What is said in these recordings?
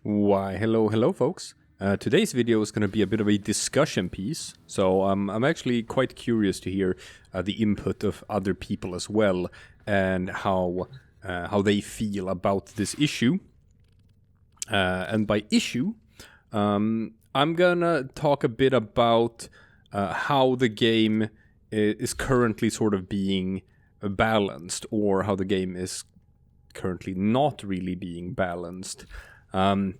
Why, hello folks. Today's video is going to be a bit of a discussion piece, so I'm actually quite curious to hear the input of other people as well, and how they feel about this issue. And by issue, I'm gonna talk a bit about how the game is currently sort of being balanced, or how the game is currently not really being balanced. And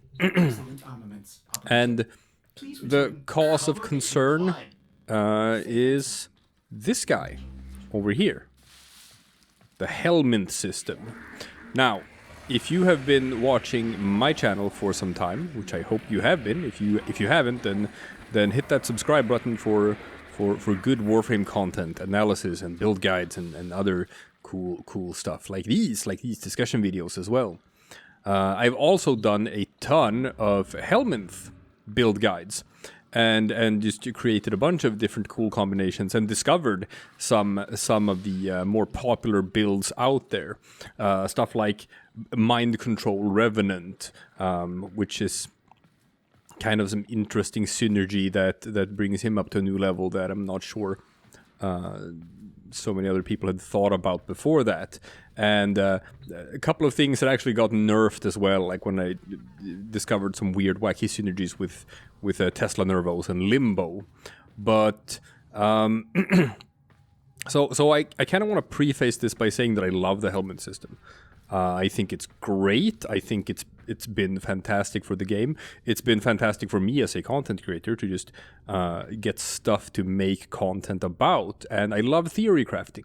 the cause of concern is this guy over here, the Helminth system. Now, if you have been watching my channel for some time, which I hope you have been, if you haven't, then hit that subscribe button for good Warframe content, analysis, and build guides, and other cool stuff like these discussion videos as well. I've also done a ton of Helminth build guides, and just created a bunch of different cool combinations, and discovered some of the more popular builds out there. Stuff like Mind Control Revenant, which is kind of some interesting synergy that brings him up to a new level that I'm not sure so many other people had thought about before that. And a couple of things that actually got nerfed as well, like when I discovered some weird wacky synergies with Tesla Nervos and Limbo. But so I kind of want to preface this by saying that I love the Helminth system. I think it's great. I think it's been fantastic for the game. It's been fantastic for me as a content creator to just get stuff to make content about. And I love theory crafting.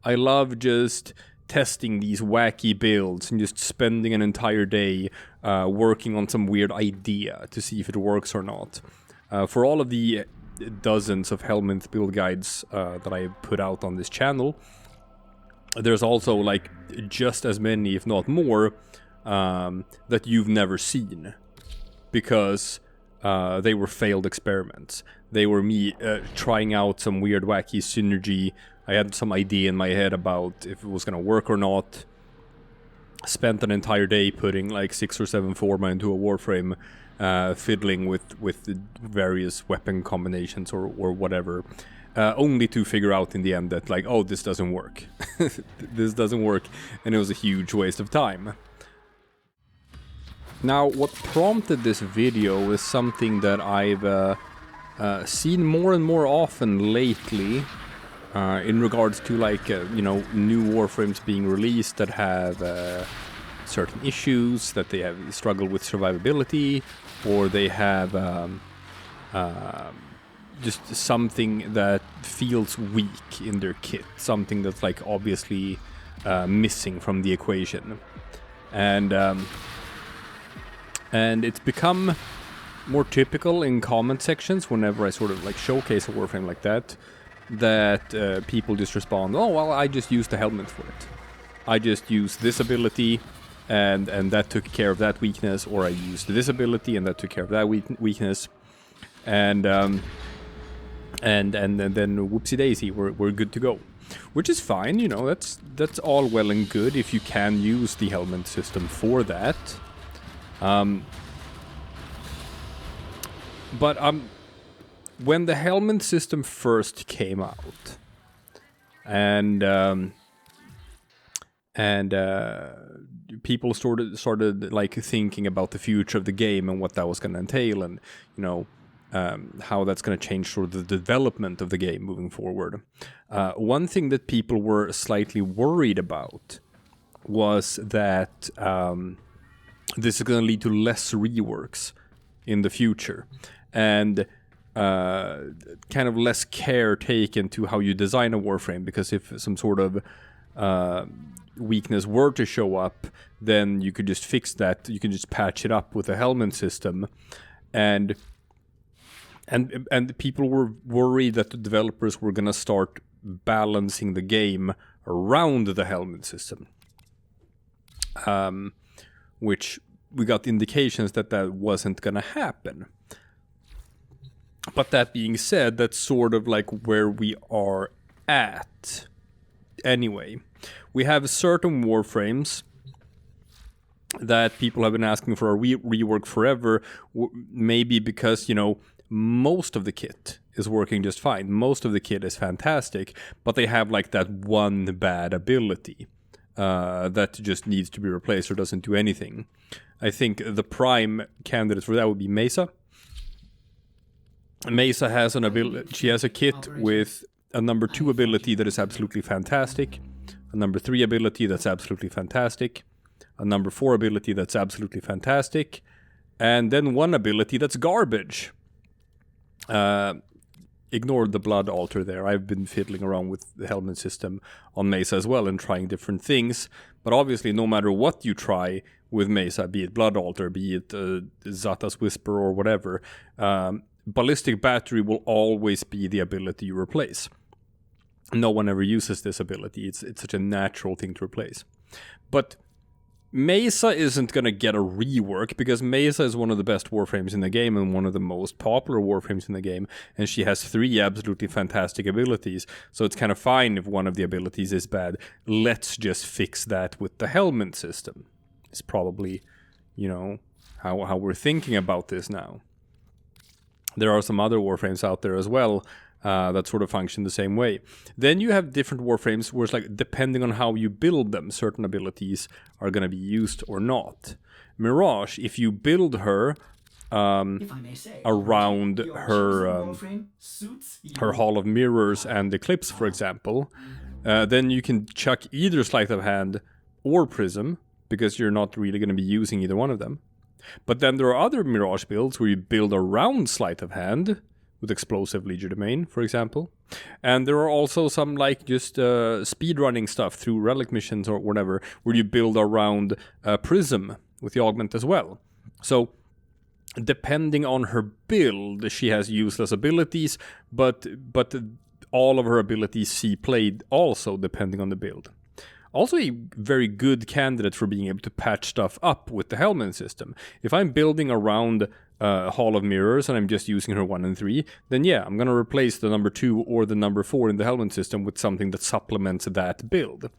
I love just testing these wacky builds and just spending an entire day working on some weird idea to see if it works or not. For all of the dozens of Helminth build guides that I put out on this channel, there's also like just as many, if not more, that you've never seen, because they were failed experiments. They were me trying out some weird wacky synergy. I had some idea in my head about if it was gonna work or not. Spent an entire day putting like 6 or 7 forma into a Warframe, fiddling with the various weapon combinations or whatever. Only to figure out in the end that, like, oh, this doesn't work. This doesn't work, and it was a huge waste of time. Now, what prompted this video is something that I've seen more and more often lately, in regards to, like, new Warframes being released that have certain issues, that they have struggled with survivability, or they have just something that feels weak in their kit, something that's like obviously missing from the equation, and it's become more typical in comment sections whenever I sort of like showcase a Warframe like that people just respond, oh well, I just used the Helminth for it. I just used this ability and that took care of that weakness, or I used this ability and that took care of that weakness, and then whoopsie daisy, we're good to go, which is fine. You know, that's all well and good if you can use the Helminth system for that. But when the Helminth system first came out, and people started like thinking about the future of the game and what that was going to entail, and how that's going to change sort of the development of the game moving forward. One thing that people were slightly worried about was that this is going to lead to less reworks in the future, and kind of less care taken to how you design a Warframe, because if some sort of weakness were to show up, then you could just fix that. You can just patch it up with a Helminth system, and people were worried that the developers were going to start balancing the game around the Helminth system, which we got indications that wasn't going to happen. But that being said, that's sort of like where we are at. Anyway, we have certain Warframes that people have been asking for a rework forever, maybe because, you know, most of the kit is working just fine. Most of the kit is fantastic, but they have like that one bad ability that just needs to be replaced or doesn't do anything. I think the prime candidate for that would be Mesa. Mesa has an ability. She has a kit with a number 2 ability that is absolutely fantastic, a number 3 ability that's absolutely fantastic, a number 4 ability that's absolutely fantastic, and then one ability that's garbage. Ignore the blood altar there. I've been fiddling around with the Helminth system on Mesa as well and trying different things. But obviously, no matter what you try with Mesa, be it blood altar, be it Zata's Whisper or whatever, ballistic battery will always be the ability you replace. No one ever uses this ability. It's such a natural thing to replace. But Mesa isn't going to get a rework because Mesa is one of the best Warframes in the game and one of the most popular Warframes in the game, and she has 3 absolutely fantastic abilities, so it's kind of fine if one of the abilities is bad. Let's just fix that with the Helminth system. It's probably, you know, how we're thinking about this now. There are some other Warframes out there as well that sort of function the same way. Then you have different Warframes where it's like, depending on how you build them, certain abilities are going to be used or not. Mirage, if you build her around her Hall of Mirrors and Eclipse, for example, then you can chuck either Sleight of Hand or Prism, because you're not really going to be using either one of them. But then there are other Mirage builds where you build around Sleight of Hand, with Explosive Legerdemain, for example. And there are also some like just speedrunning stuff through relic missions or whatever, where you build around Prism with the augment as well. So depending on her build, she has useless abilities, but all of her abilities see played also depending on the build. Also a very good candidate for being able to patch stuff up with the Helminth system. If I'm building around Hall of Mirrors and I'm just using her 1 and 3, then yeah, I'm going to replace the number 2 or the number 4 in the Helminth system with something that supplements that build.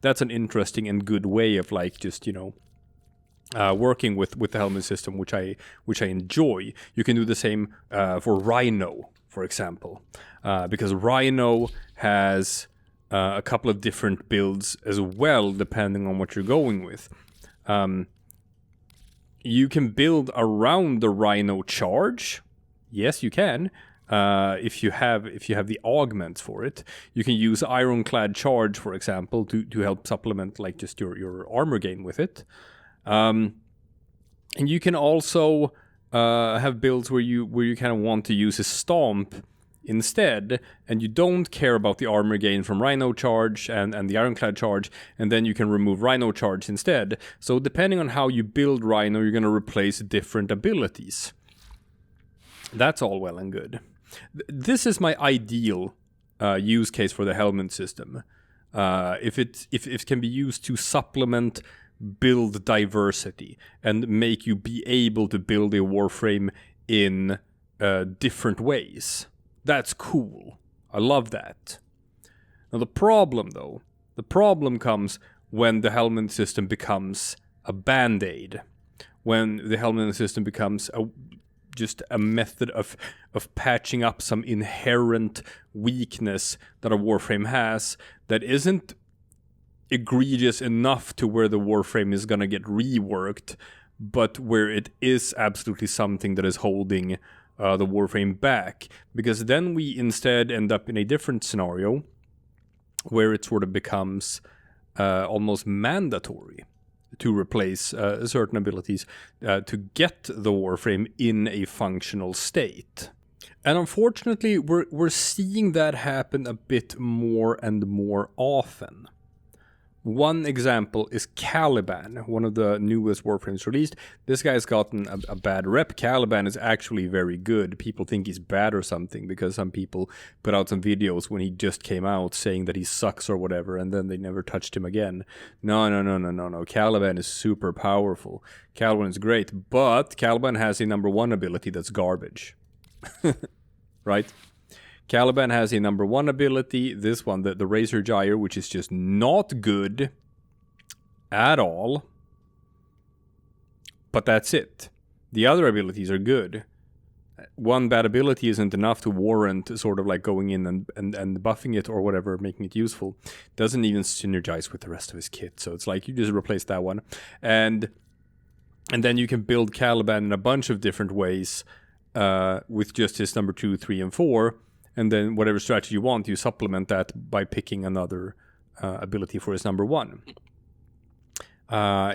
That's an interesting and good way of like just, you know, working with the Helminth system, which I enjoy. You can do the same for Rhino, for example, because Rhino has a couple of different builds as well, depending on what you're going with. You can build around the Rhino charge. Yes, you can. If you have the augments for it, you can use Ironclad charge, for example, to help supplement like just your armor gain with it. And you can also have builds where you kind of want to use a Stomp instead, and you don't care about the armor gain from Rhino charge and the Ironclad charge, and then you can remove Rhino charge instead. So depending on how you build Rhino, you're going to replace different abilities. That's all well and good. This is my ideal use case for the Helminth system. If it can be used to supplement build diversity and make you be able to build a Warframe in different ways. That's cool. I love that. Now the problem comes when the Helminth system becomes a band-aid. When the Helminth system becomes just a method of patching up some inherent weakness that a Warframe has that isn't egregious enough to where the Warframe is going to get reworked, but where it is absolutely something that is holding the Warframe back, because then we instead end up in a different scenario where it sort of becomes almost mandatory to replace certain abilities to get the Warframe in a functional state. And unfortunately, we're seeing that happen a bit more and more often. One example is Caliban, one of the newest Warframes released. This guy's gotten a bad rep. Caliban is actually very good. People think he's bad or something because some people put out some videos when he just came out saying that he sucks or whatever, and then they never touched him again. No. Caliban is super powerful. Caliban is great, but Caliban has a number 1 ability that's garbage. Right? Caliban has a number 1 ability, this one, the Razor Gyre, which is just not good at all. but that's it. The other abilities are good. One bad ability isn't enough to warrant sort of like going in and buffing it or whatever, making it useful. Doesn't even synergize with the rest of his kit. So it's like you just replace that one. And then you can build Caliban in a bunch of different ways with just his number 2, 3, and 4. And then whatever strategy you want, you supplement that by picking another ability for his number 1.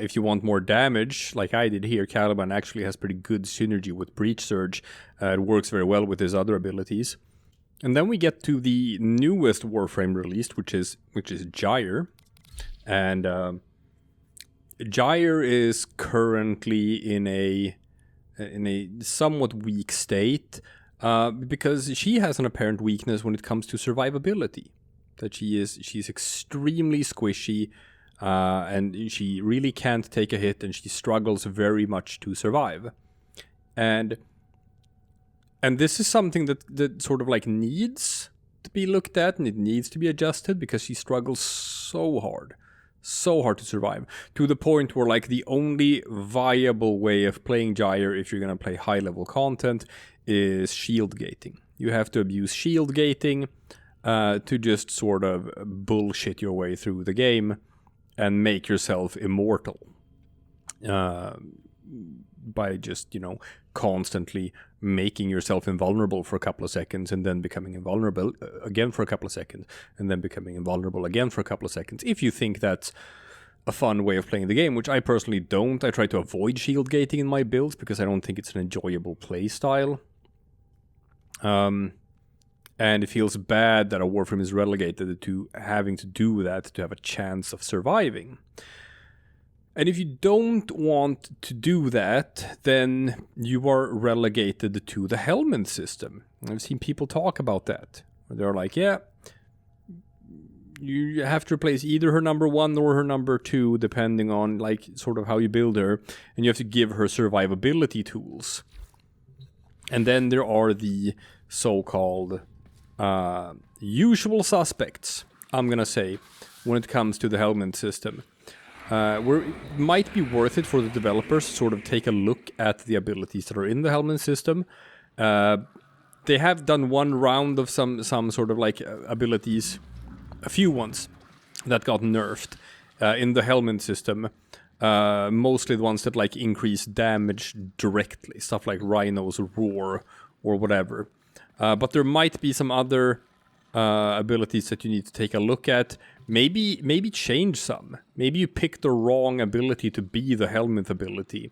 If you want more damage, like I did here, Caliban actually has pretty good synergy with Breach Surge. It works very well with his other abilities. And then we get to the newest Warframe released, which is Gyre. And Gyre is currently in a somewhat weak state because she has an apparent weakness when it comes to survivability. That she's extremely squishy. And she really can't take a hit, and she struggles very much to survive. And this is something that sort of like needs to be looked at, and it needs to be adjusted, because she struggles so hard to survive, to the point where like the only viable way of playing Gyre, if you're going to play high level content, is shield gating. You have to abuse shield gating to just sort of bullshit your way through the game and make yourself immortal by just, constantly making yourself invulnerable for a couple of seconds and then becoming invulnerable again for a couple of seconds and then becoming invulnerable again for a couple of seconds. If you think that's a fun way of playing the game, which I personally don't. I try to avoid shield gating in my builds because I don't think it's an enjoyable play style. And it feels bad that a Warframe is relegated to having to do that to have a chance of surviving. And if you don't want to do that, then you are relegated to the Helminth system. I've seen people talk about that. They're like, yeah, you have to replace either her number 1 or her number 2, depending on like sort of how you build her, and you have to give her survivability tools. And then there are the so-called usual suspects, I'm gonna say, when it comes to the Helminth system. Where it might be worth it for the developers to sort of take a look at the abilities that are in the Helminth system. They have done one round of some sort of like abilities, a few ones that got nerfed in the Helminth system. Mostly the ones that like increase damage directly, stuff like Rhino's Roar or whatever. But there might be some other abilities that you need to take a look at. Maybe change some. Maybe you picked the wrong ability to be the Helminth ability.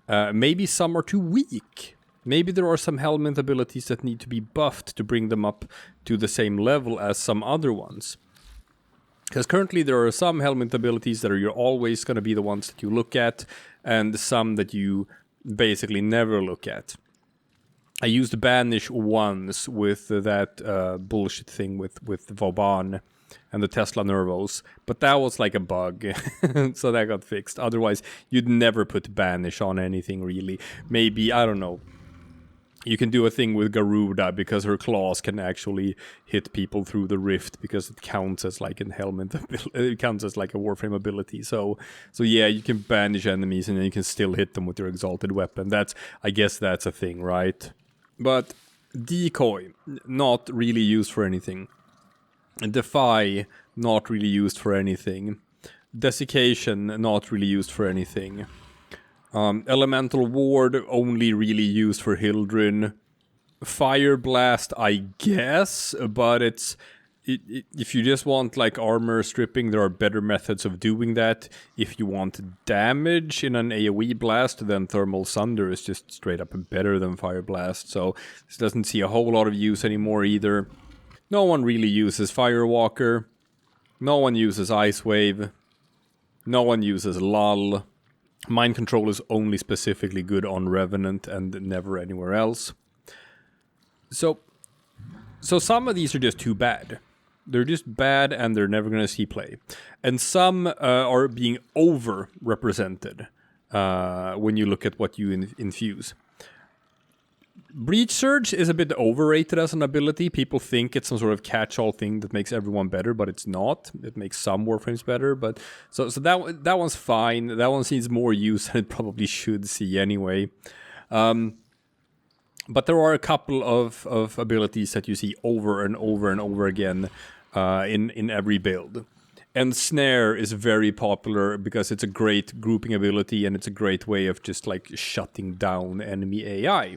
Maybe some are too weak. Maybe there are some Helminth abilities that need to be buffed to bring them up to the same level as some other ones. Because currently there are some Helminth abilities that you're always going to be the ones that you look at, and some that you basically never look at. I used Banish once with that bullshit thing with Vauban and the Tesla Nervos, but that was like a bug, so that got fixed. Otherwise, you'd never put Banish on anything, really. Maybe, I don't know, you can do a thing with Garuda, because her claws can actually hit people through the rift, because it counts as like in Helminth, it counts as like a Warframe ability. So yeah, you can banish enemies and then you can still hit them with your exalted weapon. I guess that's a thing, right? But Decoy, not really used for anything. Defy, not really used for anything. Desiccation, not really used for anything. Elemental Ward, only really used for Hildrin. Fire Blast, I guess, but if you just want like armor stripping, there are better methods of doing that. If you want damage in an AoE blast, then Thermal Sunder is just straight up better than Fire Blast, so this doesn't see a whole lot of use anymore either. No one really uses Firewalker. No one uses Ice Wave. No one uses Lull. Mind Control is only specifically good on Revenant and never anywhere else. So some of these are just too bad. They're just bad and they're never going to see play. And some are being over-represented when you look at what you infuse. Breach Surge is a bit overrated as an ability. People think it's some sort of catch-all thing that makes everyone better, but it's not. It makes some Warframes better, but so that one's fine. That one sees more use than it probably should see anyway. But there are a couple of abilities that you see over and over and over again in every build. And Snare is very popular because it's a great grouping ability and it's a great way of just like shutting down enemy AI.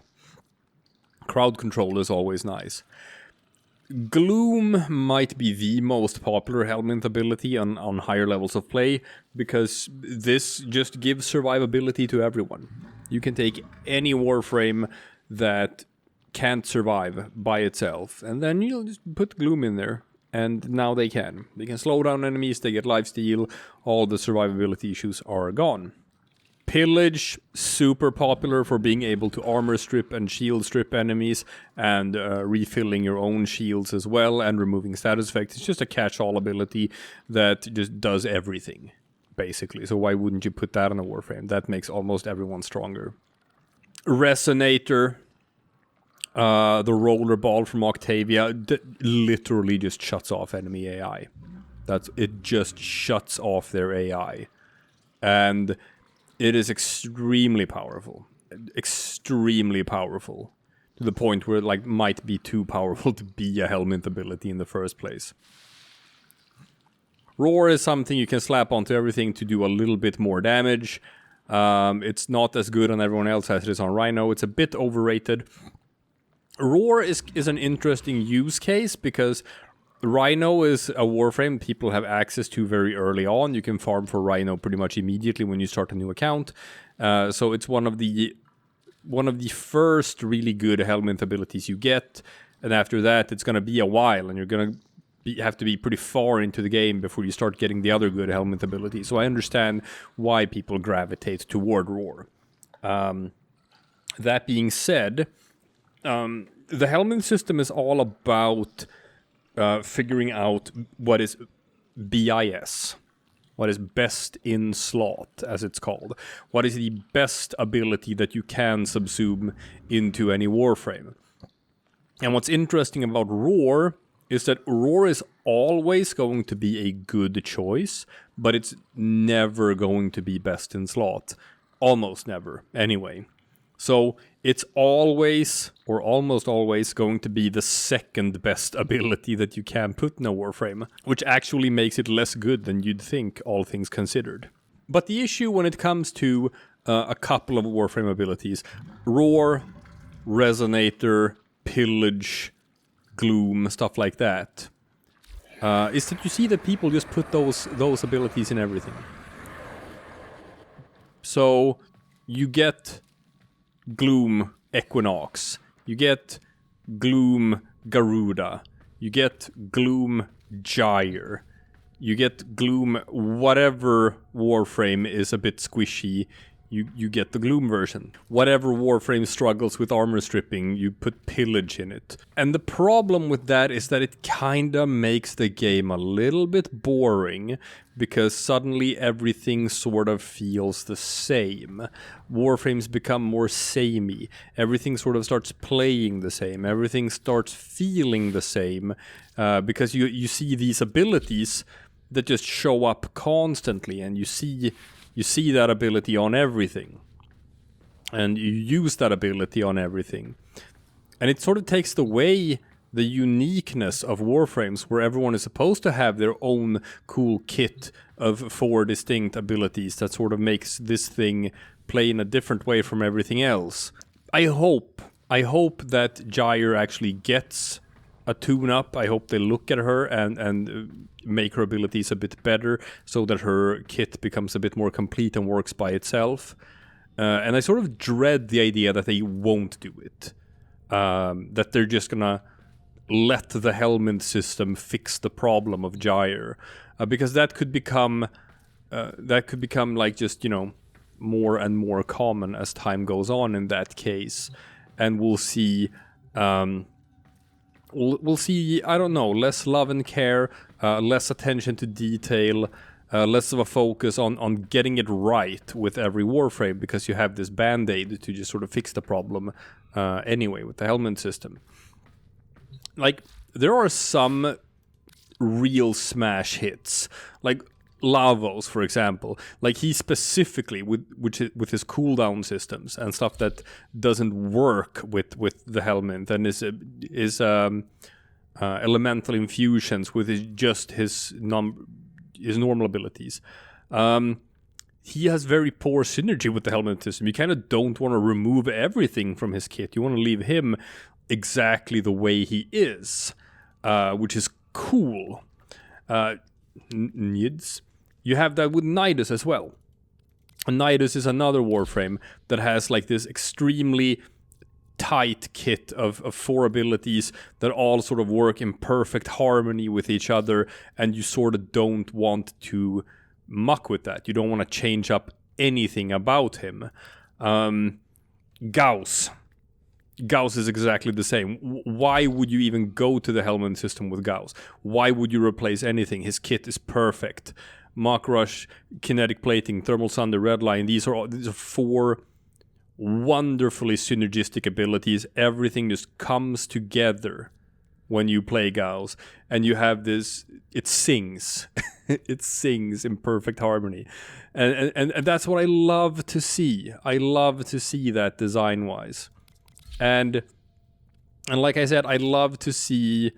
Crowd control is always nice. Gloom might be the most popular Helminth ability on higher levels of play because this just gives survivability to everyone. You can take any Warframe that can't survive by itself and then you'll just put Gloom in there. And now they can. They can slow down enemies, they get lifesteal, all the survivability issues are gone. Pillage, super popular for being able to armor strip and shield strip enemies, and refilling your own shields as well, and removing status effects. It's just a catch-all ability that just does everything, basically. So why wouldn't you put that on a Warframe? That makes almost everyone stronger. Resonator. The roller ball from Octavia literally just shuts off enemy AI. It just shuts off their AI. And it is extremely powerful. Extremely powerful. To the point where it like might be too powerful to be a Helminth ability in the first place. Roar is something you can slap onto everything to do a little bit more damage. It's not as good on everyone else as it is on Rhino. It's a bit overrated. Roar is an interesting use case because Rhino is a Warframe people have access to very early on. You can farm for Rhino pretty much immediately when you start a new account. So it's one of the first really good Helminth abilities you get. And after that, it's going to be a while and you're going to have to be pretty far into the game before you start getting the other good Helminth abilities. So I understand why people gravitate toward Roar. That being said... the Helminth system is all about figuring out what is BIS, what is best in slot, as it's called. What is the best ability that you can subsume into any Warframe. And what's interesting about Roar is that Roar is always going to be a good choice, but it's never going to be best in slot. Almost never, anyway. So it's always, or almost always, going to be the second best ability that you can put in a Warframe, which actually makes it less good than you'd think, all things considered. But the issue when it comes to a couple of Warframe abilities, Roar, Resonator, Pillage, Gloom, stuff like that, is that you see that people just put those abilities in everything. So you get Gloom Equinox, you get Gloom Garuda, you get Gloom Gyre, you get Gloom whatever Warframe is a bit squishy, you get the Gloom version. Whatever Warframe struggles with armor stripping, you put Pillage in it. And the problem with that is that it kinda makes the game a little bit boring, because suddenly everything sort of feels the same. Warframes become more samey. Everything sort of starts playing the same. Everything starts feeling the same, because you see these abilities that just show up constantly, and you see that ability on everything. And you use that ability on everything. And it sort of takes away the uniqueness of Warframes, where everyone is supposed to have their own cool kit of 4 distinct abilities that sort of makes this thing play in a different way from everything else. I hope that Gyre actually gets a tune-up. I hope they look at her and make her abilities a bit better so that her kit becomes a bit more complete and works by itself. And I sort of dread the idea that they won't do it. That they're just gonna let the Helminth system fix the problem of Gyre. Because that could become like just, more and more common as time goes on in that case. And we'll see... We'll see, I don't know, less love and care, less attention to detail, less of a focus on getting it right with every Warframe, because you have this band-aid to just sort of fix the problem anyway with the Helminth system. Like, there are some real smash hits, like Lavos, for example. Like, he specifically, with his cooldown systems and stuff that doesn't work with the Helminth, and is elemental infusions with his normal abilities. He has very poor synergy with the Helminth system. You kind of don't want to remove everything from his kit. You want to leave him exactly the way he is, which is cool. Nids. You have that with Nidus as well. And Nidus is another Warframe that has like this extremely tight kit of 4 abilities that all sort of work in perfect harmony with each other, and you sort of don't want to muck with that. You don't want to change up anything about him. Gauss is exactly the same. Why would you even go to the Helminth system with Gauss? Why would you replace anything? His kit is perfect. Mach Rush, Kinetic Plating, Thermal Sunder, Redline, these are 4 wonderfully synergistic abilities. Everything just comes together when you play Gauss, and you have this, it sings. It sings in perfect harmony. And that's what I love to see. I love to see that design-wise. And like I said, I love to see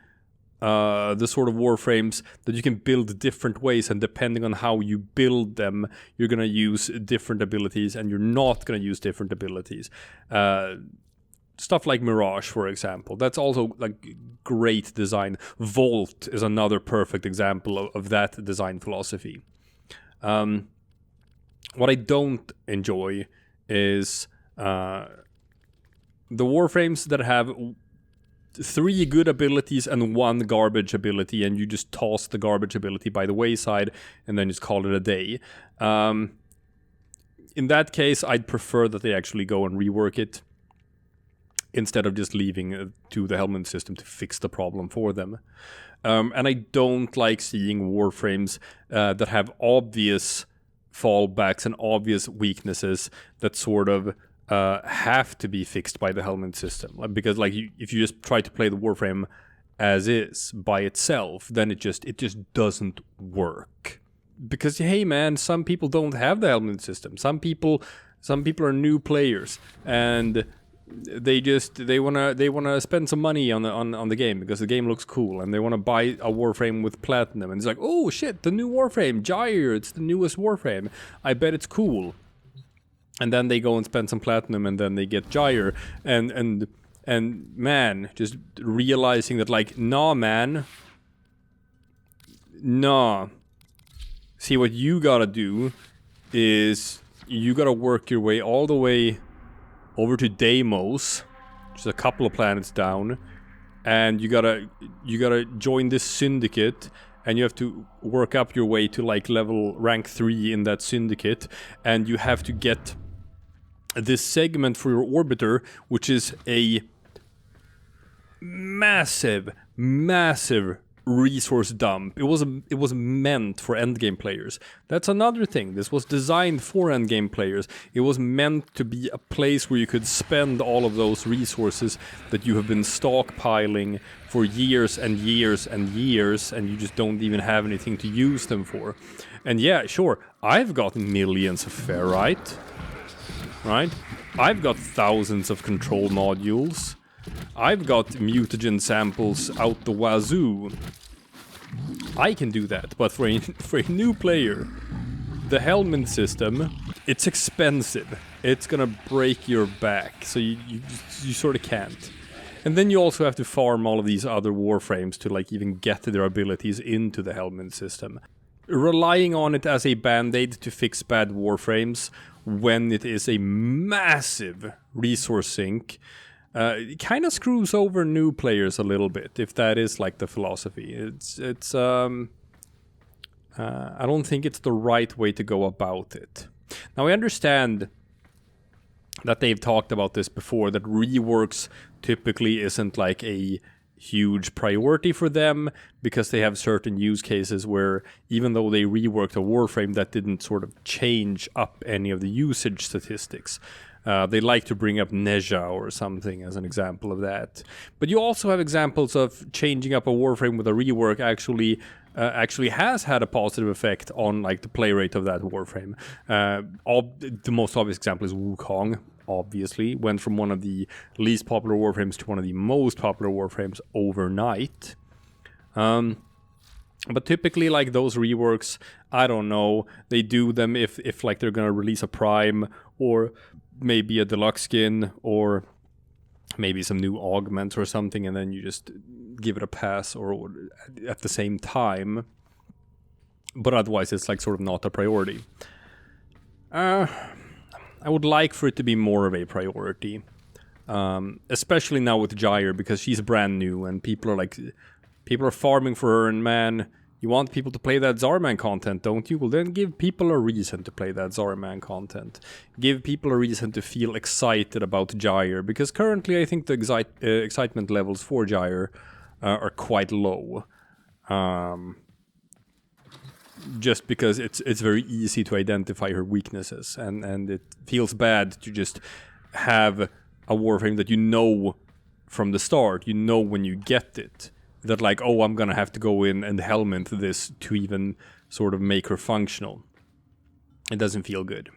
the sort of Warframes that you can build different ways, and depending on how you build them, you're going to use different abilities and you're not going to use different abilities. Stuff like Mirage, for example, that's also like great design. Volt is another perfect example of that design philosophy. What I don't enjoy is the Warframes that have 3 good abilities and 1 garbage ability, and you just toss the garbage ability by the wayside and then just call it a day. In that case, I'd prefer that they actually go and rework it instead of just leaving to the Helminth system to fix the problem for them. And I don't like seeing Warframes that have obvious fallbacks and obvious weaknesses that sort of have to be fixed by the Helminth system, because like if you just try to play the Warframe as is by itself, then it just doesn't work. Because hey man, some people don't have the Helminth system. Some people are new players, and they wanna spend some money on the game because the game looks cool, and they wanna buy a Warframe with platinum, and it's like, oh shit, the new Warframe, Gyre, it's the newest Warframe. I bet it's cool. And then they go and spend some platinum, and then they get Gyre, and man, just realizing that like, nah man, nah. See, what you gotta do is you gotta work your way all the way over to Deimos, which is a couple of planets down, and you gotta join this syndicate, and you have to work up your way to like level rank 3 in that syndicate, and you have to get this segment for your orbiter, which is a massive resource dump. It was meant for endgame players. That's another thing. This was designed for endgame players. It was meant to be a place where you could spend all of those resources that you have been stockpiling for years and years and years, and you just don't even have anything to use them for. And yeah, sure, I've got millions of ferrite, right? I've got thousands of control modules. I've got mutagen samples out the wazoo. I can do that, but for a new player, the Helminth system, it's expensive. It's gonna break your back, so you sort of can't. And then you also have to farm all of these other Warframes to like even get their abilities into the Helminth system. Relying on it as a band-aid to fix bad Warframes when it is a massive resource sink, it kind of screws over new players a little bit, if that is like the philosophy. It's I don't think it's the right way to go about it. Now I understand that they've talked about this before, that reworks typically isn't like a huge priority for them because they have certain use cases where even though they reworked a Warframe, that didn't sort of change up any of the usage statistics. They like to bring up Neja or something as an example of that. But you also have examples of changing up a Warframe with a rework actually has had a positive effect on like the play rate of that Warframe. The most obvious example is Wukong. Obviously, went from one of the least popular Warframes to one of the most popular Warframes overnight. But typically, like those reworks, I don't know, they do them if like they're gonna release a Prime or maybe a deluxe skin or maybe some new augments or something, and then you just give it a pass or at the same time. But otherwise, it's like sort of not a priority. I would like for it to be more of a priority, especially now with Gyre, because she's brand new and people are farming for her, and man, you want people to play that Zarman content, don't you? Well, then give people a reason to play that Zarman content. Give people a reason to feel excited about Gyre, because currently I think the excitement levels for Gyre are quite low. Just because it's very easy to identify her weaknesses, and it feels bad to just have a Warframe that you know from the start, you know when you get it, that like, oh, I'm gonna have to go in and Helminth this to even sort of make her functional. It doesn't feel good.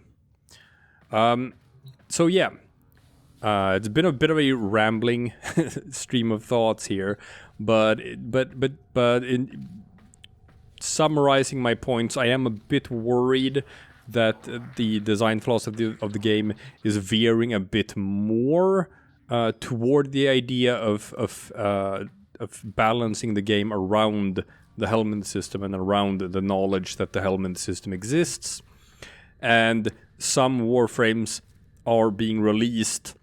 So yeah, it's been a bit of a rambling stream of thoughts here, but in summarizing my points, I am a bit worried that the design philosophy of the game is veering a bit more toward the idea of balancing the game around the Helminth system and around the knowledge that the Helminth system exists. And some Warframes are being released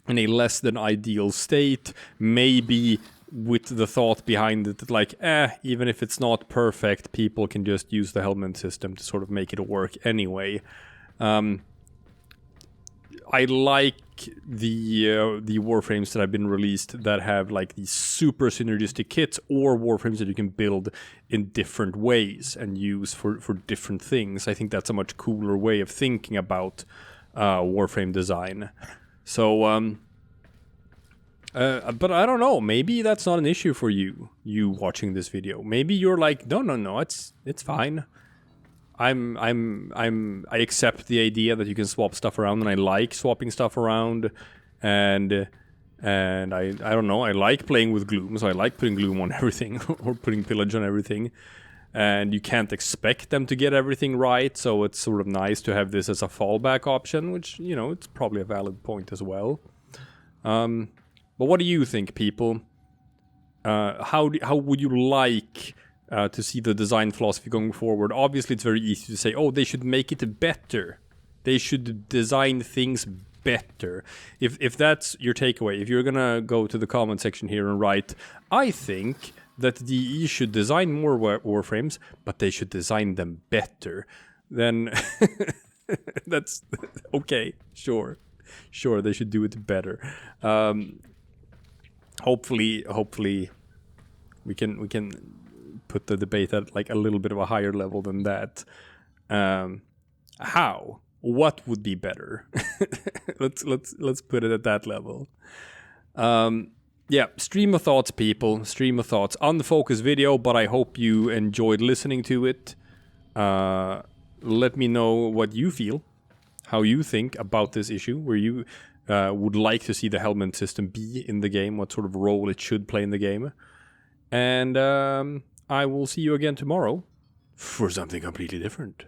in a less than ideal state, maybe with the thought behind it that like, even if it's not perfect, people can just use the Helminth system to sort of make it work anyway. I like the Warframes that have been released that have like these super synergistic kits, or Warframes that you can build in different ways and use for different things. I think that's a much cooler way of thinking about Warframe design. So, but I don't know, maybe that's not an issue for you watching this video. Maybe you're like, no, it's fine. I accept the idea that you can swap stuff around, and I like swapping stuff around, and I don't know, I like playing with Gloom, so I like putting Gloom on everything, or putting Pillage on everything, and you can't expect them to get everything right, so it's sort of nice to have this as a fallback option, which, you know, it's probably a valid point as well. But what do you think, people? How would you like to see the design philosophy going forward? Obviously, it's very easy to say, oh, they should make it better. They should design things better. If that's your takeaway, if you're gonna go to the comment section here and write, I think that DE should design more Warframes, but they should design them better, then that's okay, sure, they should do it better. Hopefully we can put the debate at like a little bit of a higher level than that. How? What would be better? let's put it at that level. Yeah, stream of thoughts, people. Stream of thoughts. Unfocused video, but I hope you enjoyed listening to it. Let me know what you feel, how you think about this issue, where you would like to see the Helminth system be in the game, what sort of role it should play in the game. And I will see you again tomorrow for something completely different.